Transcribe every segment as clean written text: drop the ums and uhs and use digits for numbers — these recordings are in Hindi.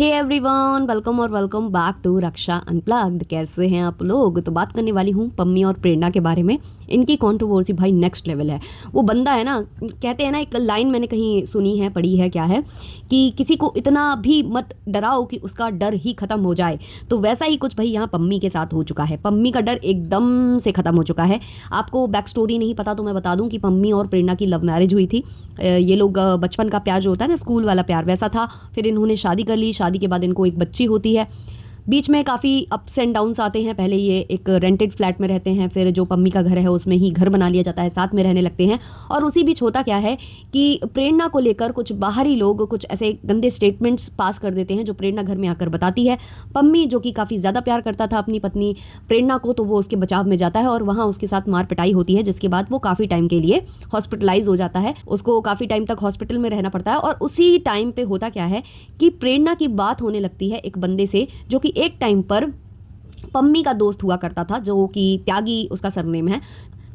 हे एवरीवन, वेलकम और welcome back to Raksha unplugged. कैसे हैं आप लोग? तो बात करने वाली हूँ पम्मी और प्रेरणा के बारे में। इनकी कंट्रोवर्सी भाई नेक्स्ट लेवल है। वो बंदा है ना, कहते हैं ना, एक लाइन मैंने कहीं सुनी है, पढ़ी है, क्या है कि किसी को इतना भी मत डराओ कि उसका डर ही खत्म हो जाए। तो वैसा ही कुछ भाई यहाँ पम्मी के साथ हो चुका है। पम्मी का डर एकदम से खत्म हो चुका है। आपको बैक स्टोरी नहीं पता तो मैं बता दूं कि पम्मी और प्रेरणा की लव मैरिज हुई थी। ये लोग बचपन का प्यार जो होता है ना, स्कूल वाला प्यार, वैसा था। फिर इन्होंने शादी कर ली। शादी के बाद इनको एक बच्ची होती है। बीच में काफ़ी अप्स एंड डाउन्स आते हैं। पहले ये एक रेंटेड फ्लैट में रहते हैं, फिर जो पम्मी का घर है उसमें ही घर बना लिया जाता है, साथ में रहने लगते हैं। और उसी बीच होता क्या है कि प्रेरणा को लेकर कुछ बाहरी लोग कुछ ऐसे गंदे स्टेटमेंट्स पास कर देते हैं जो प्रेरणा घर में आकर बताती है। पम्मी जो कि काफ़ी ज़्यादा प्यार करता था अपनी पत्नी प्रेरणा को, तो वो उसके बचाव में जाता है और वहाँ उसके साथ मार पिटाई होती है, जिसके बाद वो काफ़ी टाइम के लिए हॉस्पिटलाइज हो जाता है। उसको काफ़ी टाइम तक हॉस्पिटल में रहना पड़ता है। और उसी टाइम पे होता क्या है कि प्रेरणा की बात होने लगती है एक बंदे से जो कि एक टाइम पर पम्मी का दोस्त हुआ करता था, जो कि त्यागी उसका सरनेम है।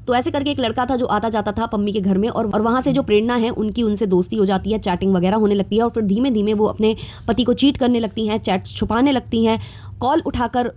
तो ऐसे करके एक लड़का था जो आता जाता था पम्मी के घर में, और वहाँ से जो प्रेरणा है उनकी उनसे दोस्ती हो जाती है, चैटिंग वगैरह होने लगती है। और फिर धीमे धीमे वो अपने पति को चीट करने लगती हैं, चैट्स छुपाने लगती हैं, कॉल उठाकर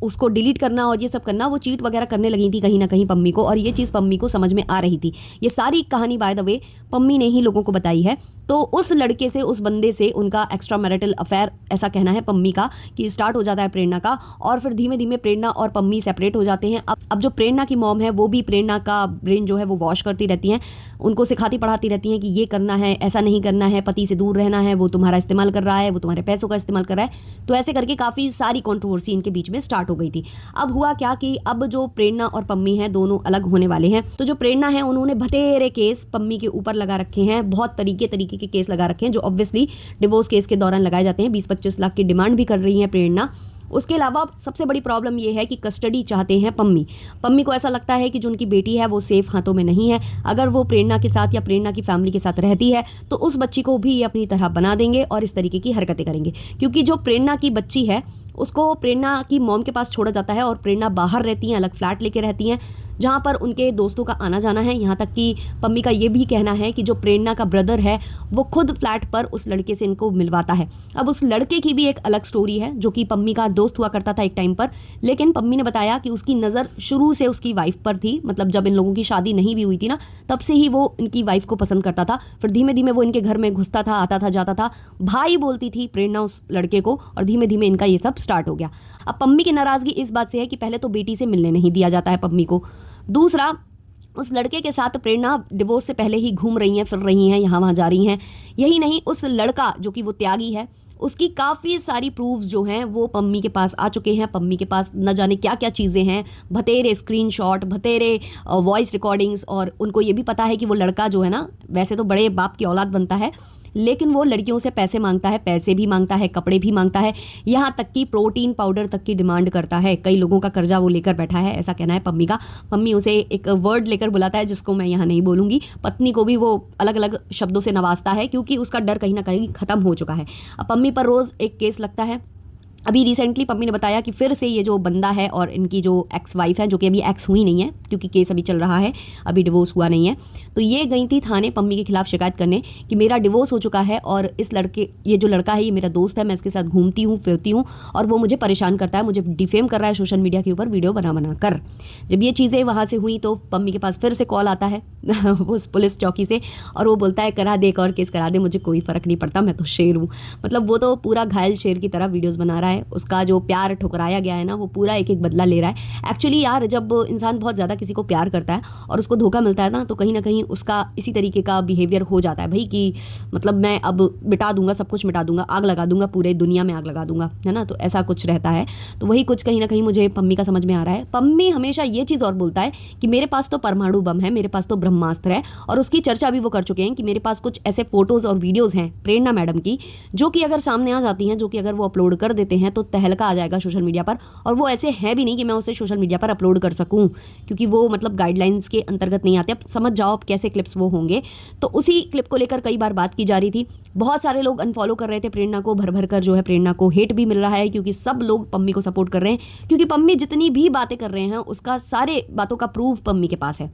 उसको डिलीट करना और ये सब करना। वो चीट वगैरह करने लगी थी कहीं ना कहीं पम्मी को, और ये चीज़ पम्मी को समझ में आ रही थी। ये सारी कहानी बाय द वे पम्मी ने ही लोगों को बताई है। तो उस लड़के से, उस बंदे से उनका एक्स्ट्रा मैरिटल अफेयर, ऐसा कहना है पम्मी का, कि स्टार्ट हो जाता है प्रेरणा का। और फिर धीमे धीमे प्रेरणा और पम्मी सेपरेट हो जाते हैं। अब जो प्रेरणा की मॉम है वो भी प्रेरणा का ब्रेन जो है वो वॉश करती रहती हैं, उनको सिखाती पढ़ाती रहती हैं कि ये करना है, ऐसा नहीं करना है, पति से दूर रहना है, वो तुम्हारा इस्तेमाल कर रहा है, वो तुम्हारे पैसों का इस्तेमाल कर रहा है। तो ऐसे करके काफ़ी सारी कंट्रोवर्सी इनके बीच में स्टार्ट हो गई थी। अब हुआ क्या कि अब जो प्रेरणा और पम्मी हैं दोनों अलग होने वाले हैं। तो जो प्रेरणा है उन्होंने बतेरे केस पम्मी के ऊपर लगा रखे हैं, बहुत तरीके के केस लगा रखे हैं, जो ऑब्वियसली डिवोर्स केस के दौरान लगाए जाते हैं। 20-25 लाख की डिमांड भी कर रही है प्रेरणा। उसके अलावा सबसे बड़ी प्रॉब्लम ये है कि कस्टडी चाहते हैं पम्मी को ऐसा लगता है कि जो उनकी बेटी है वो सेफ हाथों में नहीं है। अगर वो प्रेरणा के साथ या प्रेरणा की फैमिली के साथ रहती है तो उस बच्ची को भी ये अपनी तरह बना देंगे और इस तरीके की हरकतें करेंगे। क्योंकि जो प्रेरणा की बच्ची है उसको प्रेरणा की मॉम के पास छोड़ा जाता है और प्रेरणा बाहर रहती हैं, अलग फ्लैट लेके रहती हैं, जहाँ पर उनके दोस्तों का आना जाना है। यहाँ तक कि पम्मी का ये भी कहना है कि जो प्रेरणा का ब्रदर है वो खुद फ्लैट पर उस लड़के से इनको मिलवाता है। अब उस लड़के की भी एक अलग स्टोरी है, जो कि पम्मी का दोस्त हुआ करता था एक टाइम पर, लेकिन पम्मी ने बताया कि उसकी नज़र शुरू से उसकी वाइफ पर थी। मतलब जब इन लोगों की शादी नहीं भी हुई थी ना, तब से ही वो इनकी वाइफ को पसंद करता था। फिर धीमे धीमे वो इनके घर में घुसता था, आता था, जाता था, भाई बोलती थी प्रेरणा उस लड़के को, और धीमे धीमे इनका ये सब स्टार्ट हो गया। अब पम्मी की नाराज़गी इस बात से है कि पहले तो बेटी से मिलने नहीं दिया जाता है पम्मी को। दूसरा, उस लड़के के साथ प्रेरणा डिवोर्स से पहले ही घूम रही हैं, फिर रही हैं, यहाँ वहाँ जा रही हैं। यही नहीं, उस लड़का जो कि वो त्यागी है, उसकी काफ़ी सारी प्रूफ्स जो हैं वो पम्मी के पास आ चुके हैं। पम्मी के पास न जाने क्या क्या चीज़ें हैं, भतेरे स्क्रीनशॉट, भतेरे वॉइस रिकॉर्डिंग्स। और उनको ये भी पता है कि वो लड़का जो है ना, वैसे तो बड़े बाप की औलाद बनता है, लेकिन वो लड़कियों से पैसे मांगता है, पैसे भी मांगता है, कपड़े भी मांगता है, यहाँ तक कि प्रोटीन पाउडर तक की डिमांड करता है। कई लोगों का कर्जा वो लेकर बैठा है, ऐसा कहना है पम्मी का। पम्मी उसे एक वर्ड लेकर बुलाता है जिसको मैं यहाँ नहीं बोलूँगी। पत्नी को भी वो अलग अलग शब्दों से नवाजता है, क्योंकि उसका डर कहीं ना कहीं ख़त्म हो चुका है। अब पम्मी पर रोज़ एक केस लगता है। अभी रिसेंटली पम्मी ने बताया कि फिर से ये जो बंदा है और इनकी जो एक्स वाइफ है, जो कि अभी एक्स हुई नहीं है क्योंकि केस अभी चल रहा है, अभी डिवोर्स हुआ नहीं है, तो ये गई थी थाने पम्मी के खिलाफ शिकायत करने कि मेरा डिवोर्स हो चुका है और इस लड़के, ये जो लड़का है ये मेरा दोस्त है, मैं इसके साथ घूमती हूँ, फिरती हूँ, और वो मुझे परेशान करता है, मुझे डिफेम कर रहा है सोशल मीडिया के ऊपर वीडियो बना कर। जब ये चीज़ें वहाँ से हुई तो पम्मी के पास फिर से कॉल आता है उस पुलिस चौकी से, और वो बोलता है करा दे, एक और केस करा दे, मुझे कोई फ़र्क नहीं पड़ता, मैं तो शेर हूँ। मतलब वो तो पूरा घायल शेर की तरह वीडियोज़ बना रहा है। उसका जो प्यार ठुकराया गया है ना, वो पूरा एक एक बदला ले रहा है। एक्चुअली यार, जब इंसान बहुत ज़्यादा किसी को प्यार करता है और उसको धोखा मिलता है ना, तो कहीं ना कहीं उसका इसी तरीके का बिहेवियर हो जाता है भाई, कि मतलब मैं अब मिटा दूंगा, सब कुछ मिटा दूंगा, आग लगा दूंगा, पूरे दुनिया में आग लगा दूंगा, है ना। तो ऐसा कुछ रहता है। तो वही कुछ कहीं ना कहीं मुझे पम्मी का समझ में आ रहा है। पम्मी हमेशा ये चीज़ और बोलता है कि मेरे पास तो परमाणु बम है, मेरे पास तो ब्रह्मास्त्र है, और उसकी चर्चा भी वो कर चुके हैं कि मेरे पास कुछ ऐसे फोटोज़ और वीडियोज़ हैं प्रेरणा मैडम की, जो कि अगर सामने आ जाती हैं, जो कि अगर वो अपलोड कर देते हैं तो तहलका आ जाएगा सोशल मीडिया पर। और वो ऐसे है भी नहीं कि मैं उसे सोशल मीडिया पर अपलोड कर सकूं, क्योंकि वो मतलब गाइडलाइंस के अंतर्गत नहीं आते। अब समझ जाओ अब कैसे क्लिप्स वो होंगे। तो उसी क्लिप को लेकर कई बार बात की जा रही थी। बहुत सारे लोग अनफॉलो कर रहे थे प्रेरणा को, भर भर कर जो है प्रेरणा को हेट भी मिल रहा है, क्योंकि सब लोग पम्मी को सपोर्ट कर रहे हैं, क्योंकि पम्मी जितनी भी बातें कर रहे हैं उसका सारे बातों का प्रूफ पम्मी के पास है।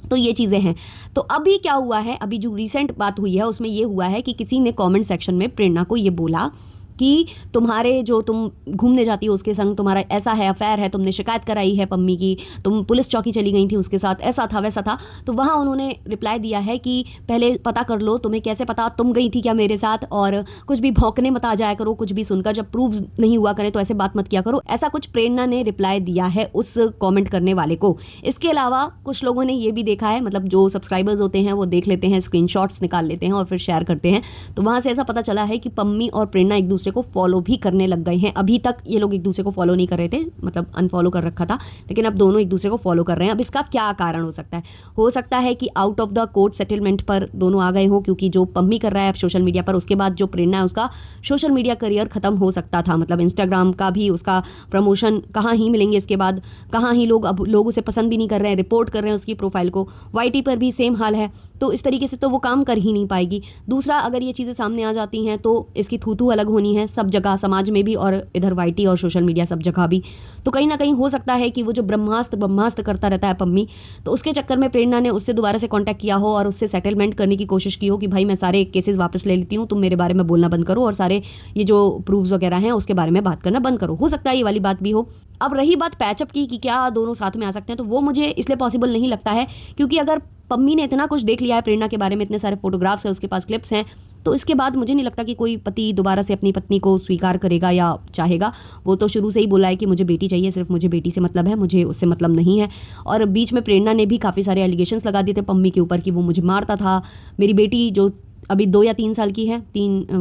तो ये चीज़ें हैं। तो अभी क्या हुआ है, अभी जो रिसेंट बात हुई है उसमें ये हुआ है कि किसी ने कमेंट सेक्शन में प्रेरणा को ये बोला कि तुम्हारे जो तुम घूमने जाती हो उसके संग तुम्हारा ऐसा है, अफेयर है, तुमने शिकायत कराई है पम्मी की, तुम पुलिस चौकी चली गई थी उसके साथ, ऐसा था वैसा था। तो वहाँ उन्होंने रिप्लाई दिया है कि पहले पता कर लो, तुम्हें कैसे पता, तुम गई थी क्या मेरे साथ, और कुछ भी भौंकने मत आ जाया करो कुछ भी सुनकर, जब प्रूफ नहीं हुआ करे तो ऐसे बात मत किया करो। ऐसा कुछ प्रेरणा ने रिप्लाई दिया है उस कॉमेंट करने वाले को। इसके अलावा कुछ लोगों ने ये भी देखा है, मतलब जो सब्सक्राइबर्स होते हैं वो देख लेते हैं, स्क्रीनशॉट्स निकाल लेते हैं और फिर शेयर करते हैं, तो वहाँ से ऐसा पता चला है कि पम्मी और प्रेरणा एक दूसरे को फॉलो भी करने लग गए हैं। अभी तक ये लोग एक दूसरे को फॉलो नहीं कर रहे थे, मतलब अनफॉलो कर रखा था, लेकिन अब दोनों एक दूसरे को फॉलो कर रहे हैं। अब इसका क्या कारण हो सकता है? हो सकता है कि out of the court settlement पर दोनों आ गए हो, क्योंकि जो पम्मी कर रहा है सोशल मीडिया पर, उसके बाद जो प्रेरणा है उसका सोशल मीडिया करियर खत्म हो सकता था, मतलब इंस्टाग्राम का भी उसका प्रमोशन कहाँ ही मिलेंगे इसके बाद, कहाँ ही लोग, अब लोग उसे पसंद भी नहीं कर रहे हैं, रिपोर्ट कर रहे हैं उसकी प्रोफाइल को। वाईटी पर भी सेम हाल है, तो इस तरीके से तो वो काम कर ही नहीं पाएगी। दूसरा, अगर ये चीज़ें सामने आ जाती हैं तो इसकी थू अलग होनी है सब जगह, समाज में भी और इधर वाईटी और सोशल मीडिया सब जगह भी। तो कहीं ना कहीं हो सकता है कि वो जो ब्रह्मास्त्र करता रहता है पम्मी, तो उसके चक्कर में प्रेरणा ने उससे दोबारा से कांटेक्ट किया हो और उससे सेटलमेंट करने की कोशिश की हो कि भाई मैं सारे केसेस वापस ले लेती हूँ, तुम मेरे बारे में बोलना बंद करो और सारे ये जो प्रूफ्स वगैरह हैं उसके बारे में बात करना बंद करो। हो सकता है ये वाली बात भी हो। अब रही बात पैचअप की कि क्या दोनों साथ में आ सकते हैं, तो वो मुझे इसलिए पॉसिबल नहीं लगता है क्योंकि अगर पम्मी ने इतना कुछ देख लिया है प्रेरणा के बारे में, इतने सारे फोटोग्राफ्स हैं उसके पास, क्लिप्स हैं, तो इसके बाद मुझे नहीं लगता कि कोई पति दोबारा से अपनी पत्नी को स्वीकार करेगा या चाहेगा। वो तो शुरू से ही बोला है कि मुझे बेटी चाहिए, सिर्फ मुझे बेटी से मतलब है, मुझे उससे मतलब नहीं है। और बीच में प्रेरणा ने भी काफ़ी सारे एलिगेशंस लगा दिए थे पम्मी के ऊपर कि वो मुझे मारता था। मेरी बेटी जो अभी 2 या 3 साल की है,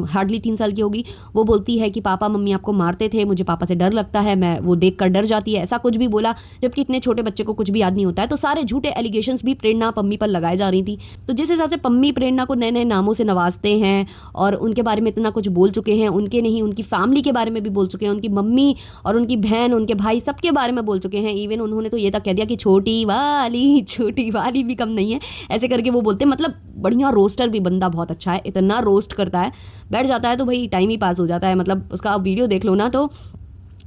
हार्डली 3 साल की होगी, वो बोलती है कि पापा मम्मी आपको मारते थे, मुझे पापा से डर लगता है, मैं वो देख कर डर जाती है, ऐसा कुछ भी बोला, जबकि इतने छोटे बच्चे को कुछ भी याद नहीं होता है। तो सारे झूठे एलिगेशंस भी प्रेरणा पम्मी पर लगाई जा रही थी। तो जिस हिसाब से पम्मी प्रेरणा को नए नए नामों से नवाजते हैं और उनके बारे में इतना कुछ बोल चुके हैं, उनके नहीं उनकी फैमिली के बारे में भी बोल चुके हैं, उनकी मम्मी और उनकी बहन, उनके भाई, सबके बारे में बोल चुके हैं। इवन उन्होंने तो ये तक कह दिया कि छोटी वाली भी कम नहीं है, ऐसे करके वो बोलते हैं। मतलब बढ़िया रोस्टर भी बंदा बहुत अच्छा है, इतना रोस्ट करता है, बैठ जाता है तो भाई टाइम ही पास हो जाता है। मतलब उसका वीडियो देख लो ना, तो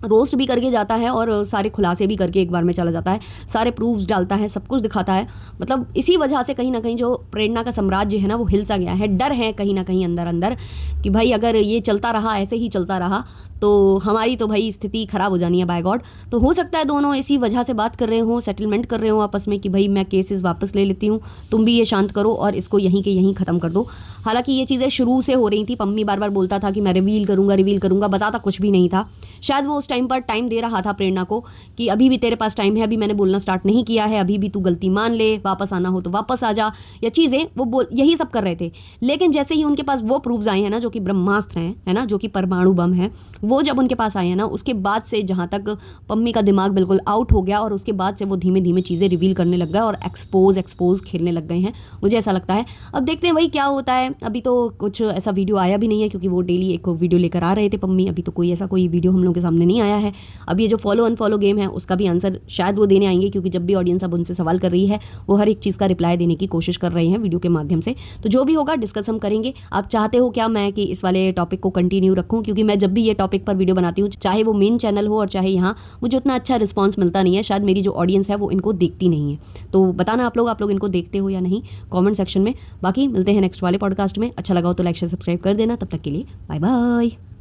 रोस्ट भी करके जाता है और सारे खुलासे भी करके एक बार में चला जाता है, सारे प्रूफ्स डालता है, सब कुछ दिखाता है। मतलब इसी वजह से कहीं ना कहीं जो प्रेरणा का साम्राज्य है ना वो हिल सा गया है। डर है कहीं ना कहीं अंदर अंदर कि भाई अगर ये चलता रहा, ऐसे ही चलता रहा, तो हमारी तो भाई स्थिति ख़राब हो जानी है बाय गॉड। तो हो सकता है दोनों इसी वजह से बात कर रहे हो, सेटलमेंट कर रहे हो आपस में कि भाई मैं केसेस वापस ले लेती हूँ, तुम भी ये शांत करो और इसको यहीं के यहीं ख़त्म कर दो। हालांकि ये चीज़ें शुरू से हो रही थी, पम्मी बार बार बोलता था कि मैं रिवील करूँगा, बताता कुछ भी नहीं था। शायद वो उस टाइम पर टाइम दे रहा था प्रेरणा को कि अभी भी तेरे पास टाइम है, अभी मैंने बोलना स्टार्ट नहीं किया है, अभी भी तू गलती मान ले, वापस आना हो तो वापस आ जा, या चीज़ें वो यही सब कर रहे थे। लेकिन जैसे ही उनके पास वो प्रूफ्स आए हैं ना, जो कि ब्रह्मास्त्र हैं, है ना, जो कि परमाणु बम है, वो जब उनके पास आए हैं ना, उसके बाद से जहाँ तक पम्मी का दिमाग बिल्कुल आउट हो गया और उसके बाद से वो धीमे धीमे चीज़ें रिवील करने लग गए और एक्सपोज खेलने लग गए हैं, मुझे ऐसा लगता है। अब देखते हैं भाई क्या होता है। अभी तो कुछ ऐसा वीडियो आया भी नहीं है क्योंकि वो डेली एक वीडियो लेकर आ रहे थे पम्मी, अभी तो कोई ऐसा कोई वीडियो हम लोग के सामने नहीं आया है। अब ये जो फॉलो अनफॉलो गेम है उसका भी आंसर शायद वो देने आएंगे, क्योंकि जब भी ऑडियंस अब उनसे सवाल कर रही है वो हर एक चीज़ का रिप्लाई देने की कोशिश कर रहे हैं वीडियो के माध्यम से। तो जो भी होगा डिस्कस हम करेंगे। आप चाहते हो क्या मैं कि इस वाले टॉपिक को कंटिन्यू रखूं, क्योंकि मैं जब भी ये टॉपिक पर वीडियो बनाती हूँ, चाहे वो मेन चैनल हो और चाहे यहाँ, मुझे उतना अच्छा रिस्पॉन्स मिलता नहीं है। शायद मेरी जो ऑडियंस है वो इनको देखती नहीं है। तो बताना आप लोग इनको देखते हो या नहीं कॉमेंट सेक्शन में। बाकी मिलते हैं नेक्स्ट वाले पॉडकास्ट में। अच्छा लगा हो तो लाइक शेयर सब्सक्राइब कर देना। तब तक के लिए बाय बाय।